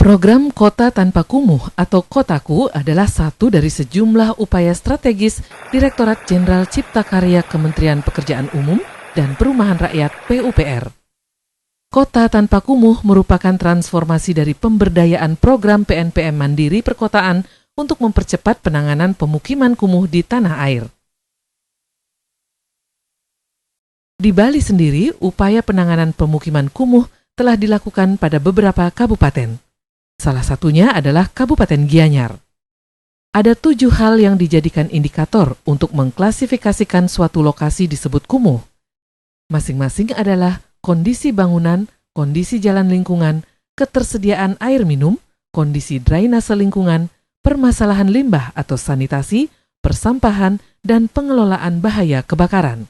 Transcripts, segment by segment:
Program Kota Tanpa Kumuh atau Kotaku adalah satu dari sejumlah upaya strategis Direktorat Jenderal Cipta Karya Kementerian Pekerjaan Umum dan Perumahan Rakyat (PUPR). Kota Tanpa Kumuh merupakan transformasi dari pemberdayaan program PNPM Mandiri Perkotaan untuk mempercepat penanganan pemukiman kumuh di tanah air. Di Bali sendiri, upaya penanganan pemukiman kumuh telah dilakukan pada beberapa kabupaten. Salah satunya adalah Kabupaten Gianyar. Ada 7 hal yang dijadikan indikator untuk mengklasifikasikan suatu lokasi disebut kumuh. Masing-masing adalah kondisi bangunan, kondisi jalan lingkungan, ketersediaan air minum, kondisi drainase lingkungan, permasalahan limbah atau sanitasi, persampahan, dan pengelolaan bahaya kebakaran.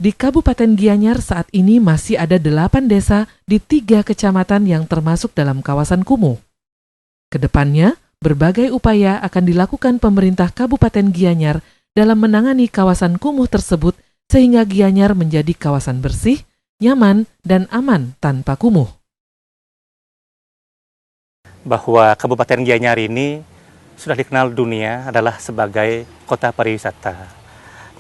Di Kabupaten Gianyar saat ini masih ada 8 desa di 3 kecamatan yang termasuk dalam kawasan kumuh. Kedepannya, berbagai upaya akan dilakukan pemerintah Kabupaten Gianyar dalam menangani kawasan kumuh tersebut sehingga Gianyar menjadi kawasan bersih, nyaman, dan aman tanpa kumuh. Bahwa Kabupaten Gianyar ini sudah dikenal dunia adalah sebagai kota pariwisata.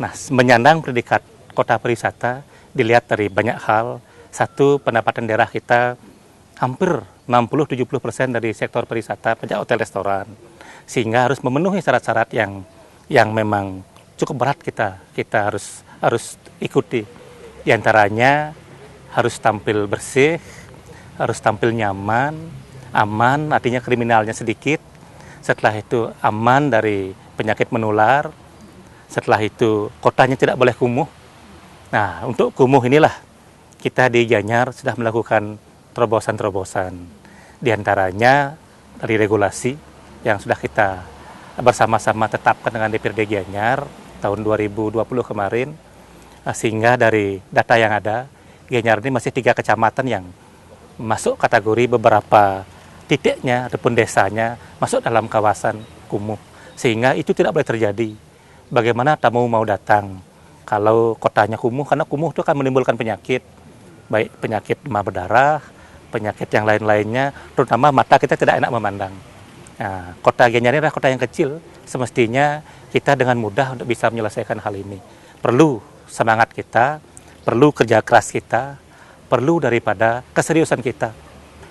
Nah, menyandang predikat kota pariwisata dilihat dari banyak hal. Satu, pendapatan daerah kita hampir 60-70% dari sektor pariwisata, pajak hotel restoran, sehingga harus memenuhi syarat-syarat yang memang cukup berat kita harus ikuti. Di antaranya harus tampil bersih, harus tampil nyaman, aman, artinya kriminalnya sedikit. Setelah itu aman dari penyakit menular. Setelah itu kotanya tidak boleh kumuh. Nah, untuk kumuh inilah kita di Gianyar sudah melakukan terobosan-terobosan. Di antaranya dari regulasi yang sudah kita bersama-sama tetapkan dengan DPRD Gianyar tahun 2020 kemarin, sehingga dari data yang ada, Gianyar ini masih 3 kecamatan yang masuk kategori beberapa titiknya ataupun desanya masuk dalam kawasan kumuh, sehingga itu tidak boleh terjadi. Bagaimana tamu mau datang kalau kotanya kumuh, karena kumuh itu akan menimbulkan penyakit, baik penyakit demam berdarah, penyakit yang lain-lainnya, terutama mata kita tidak enak memandang. Nah, kota Gianyar ini adalah kota yang kecil, semestinya kita dengan mudah untuk bisa menyelesaikan hal ini. Perlu semangat kita, perlu kerja keras kita, perlu daripada keseriusan kita,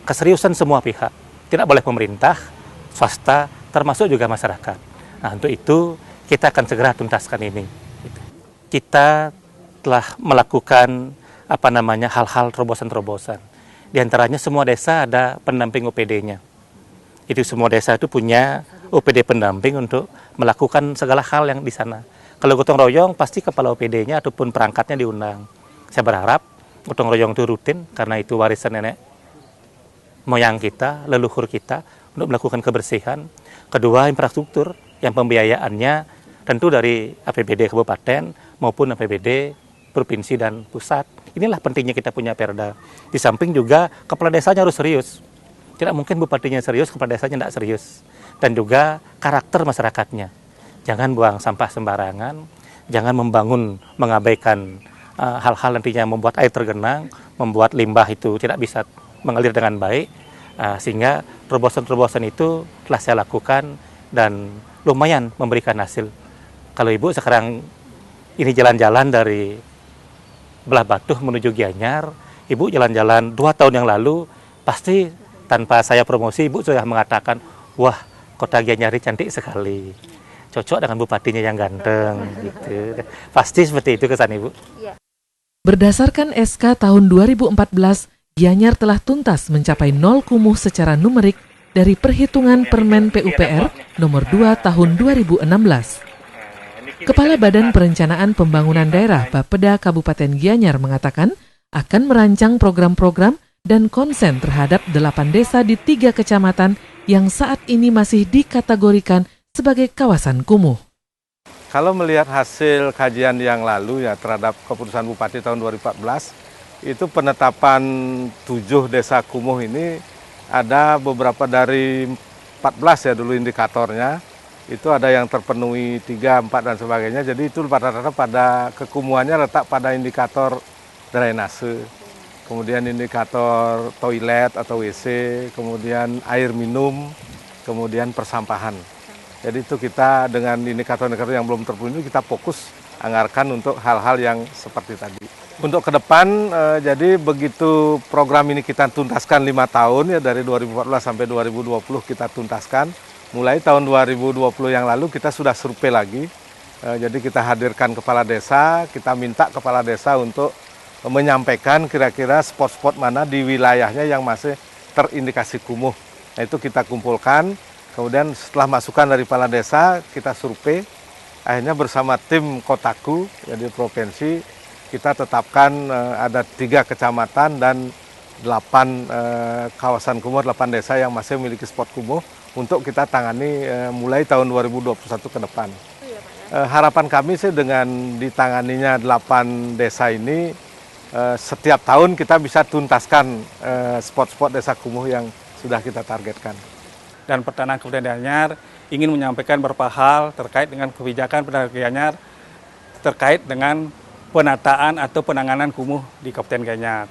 keseriusan semua pihak. Tidak boleh pemerintah, swasta, termasuk juga masyarakat. Nah, untuk itu kita akan segera tuntaskan ini. Kita telah melakukan hal-hal terobosan-terobosan. Di antaranya semua desa ada pendamping OPD-nya. Itu semua desa itu punya OPD pendamping untuk melakukan segala hal yang di sana. Kalau gotong royong pasti kepala OPD-nya ataupun perangkatnya diundang. Saya berharap gotong royong itu rutin karena itu warisan nenek moyang kita, leluhur kita untuk melakukan kebersihan. Kedua, infrastruktur yang pembiayaannya tentu dari APBD Kabupaten maupun APBD Provinsi dan Pusat. Inilah pentingnya kita punya perda. Di samping juga kepala desanya harus serius. Tidak mungkin bupatinya serius, kepala desanya tidak serius. Dan juga karakter masyarakatnya. Jangan buang sampah sembarangan, jangan mengabaikan hal-hal nantinya membuat air tergenang, membuat limbah itu tidak bisa mengalir dengan baik. Sehingga terobosan-terobosan itu telah saya lakukan dan lumayan memberikan hasil. Kalau Ibu sekarang ini jalan-jalan dari Belah Batuh menuju Gianyar, Ibu jalan-jalan 2 tahun yang lalu, pasti tanpa saya promosi, Ibu sudah mengatakan, wah, kota Gianyar ini cantik sekali. Cocok dengan bupatinya yang ganteng, gitu. Pasti seperti itu kesan Ibu. Berdasarkan SK tahun 2014, Gianyar telah tuntas mencapai 0 kumuh secara numerik dari perhitungan Permen PUPR nomor 2 tahun 2016. Kepala Badan Perencanaan Pembangunan Daerah Bapeda Kabupaten Gianyar mengatakan akan merancang program-program dan konsen terhadap 8 desa di 3 kecamatan yang saat ini masih dikategorikan sebagai kawasan kumuh. Kalau melihat hasil kajian yang lalu ya terhadap keputusan Bupati tahun 2014, itu penetapan 7 desa kumuh ini ada beberapa dari 14 ya dulu indikatornya. Itu ada yang terpenuhi 3, 4 dan sebagainya. Jadi itu rata-rata pada kekumuhannya letak pada indikator drainase. kemudian indikator toilet atau WC, kemudian air minum, kemudian persampahan. Jadi itu kita dengan indikator-indikator yang belum terpenuhi kita fokus anggarkan untuk hal-hal yang seperti tadi. Untuk ke depan, jadi begitu program ini kita tuntaskan 5 tahun ya, dari 2014 sampai 2020 kita tuntaskan. Mulai tahun 2020 yang lalu kita sudah survei lagi. Jadi kita hadirkan kepala desa, kita minta kepala desa untuk menyampaikan kira-kira spot-spot mana di wilayahnya yang masih terindikasi kumuh. Nah itu kita kumpulkan. Kemudian setelah masukan dari kepala desa, kita survei, akhirnya bersama tim Kotaku, jadi provinsi, kita tetapkan ada 3 kecamatan dan 8 kawasan kumuh, 8 desa yang masih memiliki spot kumuh untuk kita tangani mulai tahun 2021 ke depan. Harapan kami sih dengan ditanganinya 8 desa ini, setiap tahun kita bisa tuntaskan spot-spot desa kumuh yang sudah kita targetkan. Dan Pertanahan Kabupaten Gianyar ingin menyampaikan beberapa hal terkait dengan kebijakan Pertanahan Gianyar terkait dengan penataan atau penanganan kumuh di Kabupaten Gianyar.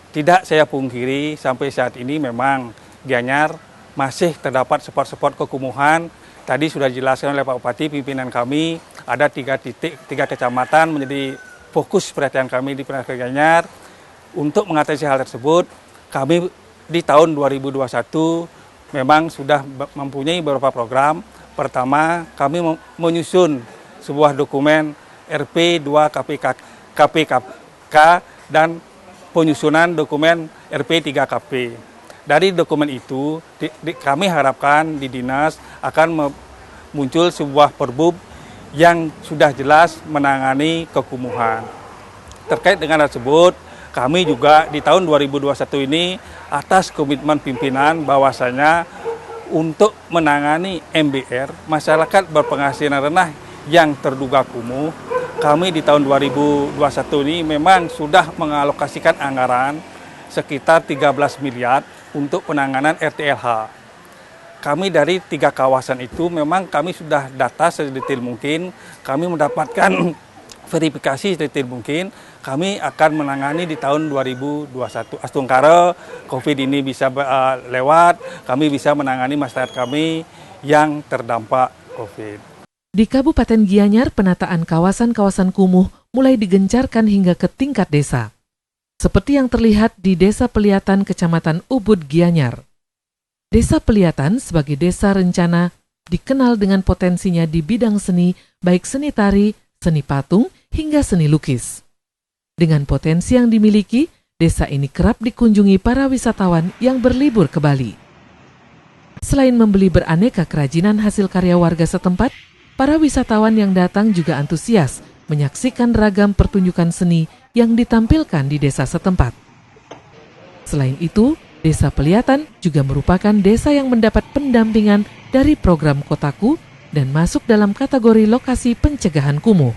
Tidak saya pungkiri sampai saat ini memang Gianyar masih terdapat spot-spot kekumuhan. Tadi sudah dijelaskan oleh Pak Bupati, pimpinan kami, ada 3 titik, 3 kecamatan menjadi fokus perhatian kami di Pertanahan Gianyar. Untuk mengatasi hal tersebut, kami di tahun 2021 memang sudah mempunyai beberapa program. Pertama, kami menyusun sebuah dokumen RP2 KPK dan penyusunan dokumen RP3KP. Dari dokumen itu, kami harapkan di dinas akan muncul sebuah perbub yang sudah jelas menangani kekumuhan. Terkait dengan tersebut, kami juga di tahun 2021 ini atas komitmen pimpinan bahwasanya untuk menangani MBR, masyarakat berpenghasilan rendah yang terduga kumuh, kami di tahun 2021 ini memang sudah mengalokasikan anggaran sekitar 13 miliar untuk penanganan RTLH. Kami dari 3 kawasan itu memang kami sudah data sedetail mungkin, kami mendapatkan verifikasi sedetail mungkin, kami akan menangani di tahun 2021. Astungkara COVID ini bisa lewat, kami bisa menangani masyarakat kami yang terdampak COVID. Di Kabupaten Gianyar, penataan kawasan-kawasan kumuh mulai digencarkan hingga ke tingkat desa. Seperti yang terlihat di Desa Peliatan, Kecamatan Ubud, Gianyar. Desa Peliatan sebagai desa rencana dikenal dengan potensinya di bidang seni, baik seni tari, seni patung, hingga seni lukis. Dengan potensi yang dimiliki, desa ini kerap dikunjungi para wisatawan yang berlibur ke Bali. Selain membeli beraneka kerajinan hasil karya warga setempat, para wisatawan yang datang juga antusias menyaksikan ragam pertunjukan seni yang ditampilkan di desa setempat. Selain itu, Desa Peliatan juga merupakan desa yang mendapat pendampingan dari program Kotaku dan masuk dalam kategori lokasi pencegahan kumuh.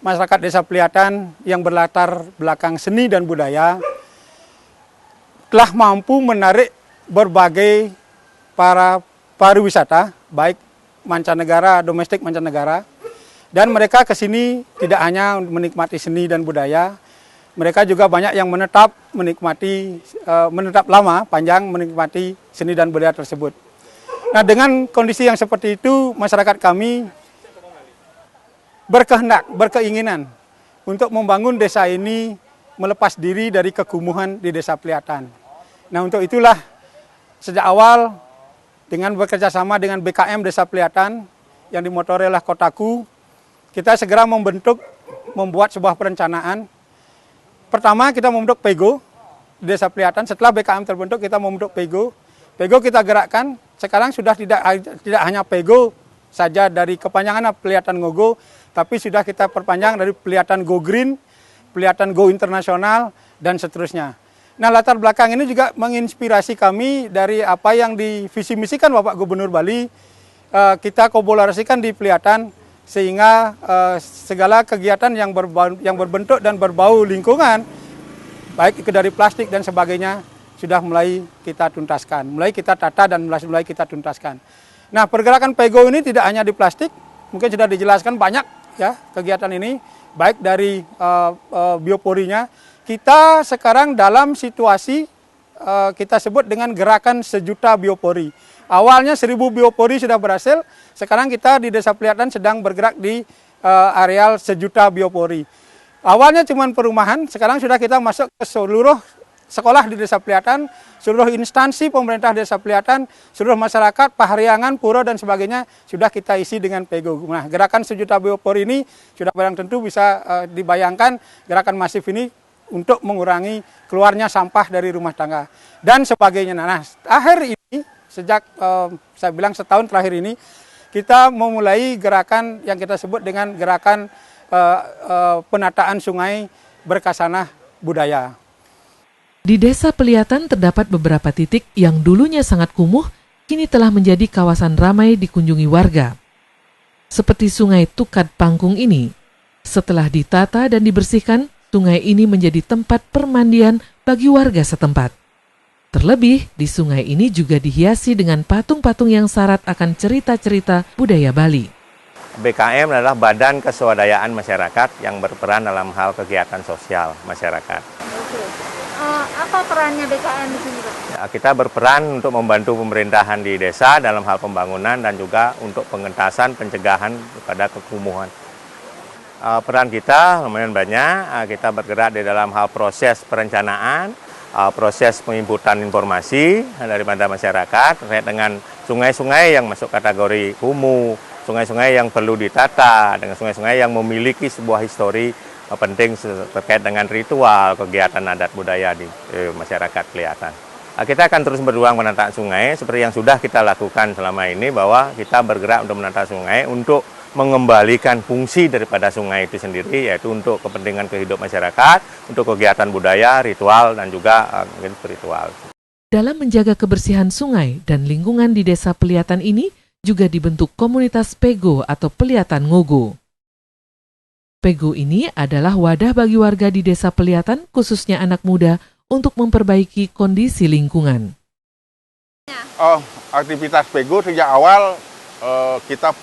Masyarakat Desa Peliatan yang berlatar belakang seni dan budaya telah mampu menarik berbagai para pariwisata, baik mancanegara, domestik mancanegara, dan mereka ke sini tidak hanya menikmati seni dan budaya, mereka juga banyak yang menetap lama, panjang menikmati seni dan budaya tersebut. Nah, dengan kondisi yang seperti itu, masyarakat kami berkehendak, berkeinginan untuk membangun desa ini melepas diri dari kekumuhan di Desa Peliatan. Nah, untuk itulah sejak awal dengan bekerja sama dengan BKM Desa Peliatan yang dimotori oleh Kotaku, kita segera membuat sebuah perencanaan. Pertama kita membentuk PEGO di Desa Peliatan. Setelah BKM terbentuk kita membentuk PEGO. PEGO kita gerakkan. Sekarang sudah tidak hanya PEGO saja dari kepanjangan Peliatan Ngogo, tapi sudah kita perpanjang dari Peliatan Go Green, Peliatan Go Internasional, dan seterusnya. Nah, latar belakang ini juga menginspirasi kami dari apa yang divisi misikan Bapak Gubernur Bali, kita kolaborasikan di Peliatan, sehingga segala kegiatan yang berbentuk dan berbau lingkungan, baik itu dari plastik dan sebagainya, sudah mulai kita tuntaskan, mulai kita tata dan mulai kita tuntaskan. Nah, pergerakan PEGO ini tidak hanya di plastik, mungkin sudah dijelaskan banyak ya kegiatan ini, baik dari bioporinya, kita sekarang dalam situasi kita sebut dengan gerakan 1 juta biopori. Awalnya 1.000 biopori sudah berhasil, sekarang kita di Desa Peliatan sedang bergerak di areal 1 juta biopori. Awalnya cuma perumahan, sekarang sudah kita masuk ke seluruh sekolah di Desa Peliatan, seluruh instansi pemerintah Desa Peliatan, seluruh masyarakat, Pahariangan, Pura dan sebagainya sudah kita isi dengan PEGO. Nah, gerakan 1 juta biopori ini sudah barang tentu bisa dibayangkan gerakan masif ini untuk mengurangi keluarnya sampah dari rumah tangga dan sebagainya. Nah, akhir ini sejak saya bilang setahun terakhir ini kita memulai gerakan yang kita sebut dengan gerakan penataan sungai berkasanah budaya. Di Desa Peliatan terdapat beberapa titik yang dulunya sangat kumuh, kini telah menjadi kawasan ramai dikunjungi warga. Seperti Sungai Tukad Pangkung ini, setelah ditata dan dibersihkan, sungai ini menjadi tempat permandian bagi warga setempat. Terlebih, di sungai ini juga dihiasi dengan patung-patung yang syarat akan cerita-cerita budaya Bali. BKM adalah Badan Keswadayaan Masyarakat yang berperan dalam hal kegiatan sosial masyarakat. Oke. Apa perannya BKM di sini, Pak? Kita berperan untuk membantu pemerintahan di desa dalam hal pembangunan dan juga untuk pengentasan pencegahan pada kekumuhan. Peran kita lumayan banyak, kita bergerak di dalam hal proses perencanaan, proses penginputan informasi daripada masyarakat terkait dengan sungai-sungai yang masuk kategori kumuh, sungai-sungai yang perlu ditata, dengan sungai-sungai yang memiliki sebuah histori penting terkait dengan ritual, kegiatan adat budaya di masyarakat Peliatan. Kita akan terus berjuang menata sungai seperti yang sudah kita lakukan selama ini, bahwa kita bergerak untuk menata sungai untuk mengembalikan fungsi daripada sungai itu sendiri, yaitu untuk kepentingan kehidupan masyarakat, untuk kegiatan budaya, ritual, dan juga spiritual. Dalam menjaga kebersihan sungai dan lingkungan di Desa Peliatan ini juga dibentuk komunitas PEGO atau Peliatan Ngogo. PEGO ini adalah wadah bagi warga di Desa Peliatan, khususnya anak muda, untuk memperbaiki kondisi lingkungan. Aktivitas PEGO sejak awal kita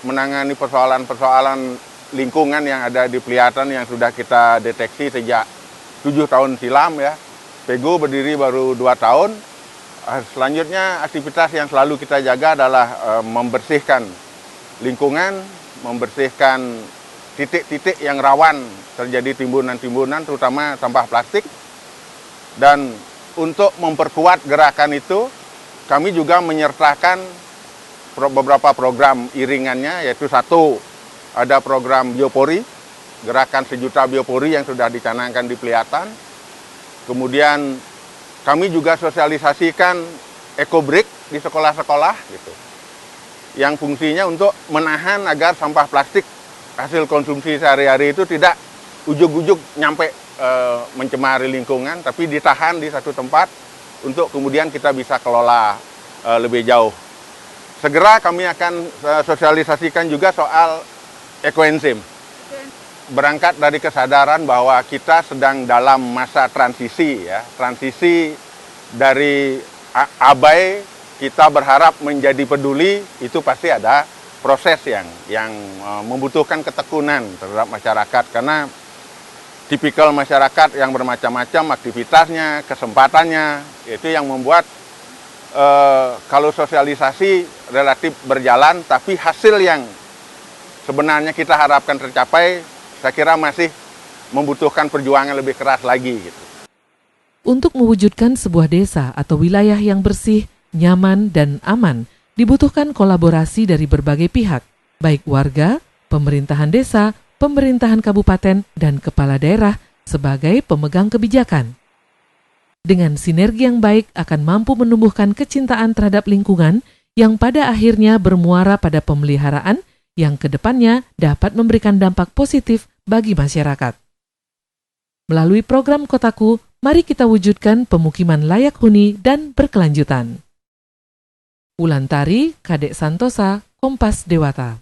menangani persoalan-persoalan lingkungan yang ada di Peliatan yang sudah kita deteksi sejak 7 tahun silam ya. PEGO berdiri baru 2 tahun. Selanjutnya aktivitas yang selalu kita jaga adalah membersihkan lingkungan, membersihkan titik-titik yang rawan terjadi timbunan-timbunan, terutama sampah plastik. Dan untuk memperkuat gerakan itu, kami juga menyertakan beberapa program iringannya, yaitu satu, ada program biopori, gerakan 1 juta biopori yang sudah dicanangkan di Peliatan. Kemudian kami juga sosialisasikan ekobrik di sekolah-sekolah, gitu, yang fungsinya untuk menahan agar sampah plastik hasil konsumsi sehari-hari itu tidak ujug-ujug nyampe mencemari lingkungan, tapi ditahan di satu tempat untuk kemudian kita bisa kelola lebih jauh. Segera kami akan sosialisasikan juga soal ekoenzim. Berangkat dari kesadaran bahwa kita sedang dalam masa transisi, ya, transisi dari abai kita berharap menjadi peduli, itu pasti ada proses yang membutuhkan ketekunan terhadap masyarakat, karena tipikal masyarakat yang bermacam-macam aktivitasnya, kesempatannya, itu yang membuat kalau sosialisasi relatif berjalan, tapi hasil yang sebenarnya kita harapkan tercapai, saya kira masih membutuhkan perjuangan lebih keras lagi, gitu. Untuk mewujudkan sebuah desa atau wilayah yang bersih, nyaman, dan aman, dibutuhkan kolaborasi dari berbagai pihak, baik warga, pemerintahan desa, pemerintahan kabupaten, dan kepala daerah sebagai pemegang kebijakan. Dengan sinergi yang baik akan mampu menumbuhkan kecintaan terhadap lingkungan yang pada akhirnya bermuara pada pemeliharaan yang kedepannya dapat memberikan dampak positif bagi masyarakat. Melalui program Kotaku, mari kita wujudkan pemukiman layak huni dan berkelanjutan. Wulandari, Kadek Santosa, Kompas Dewata.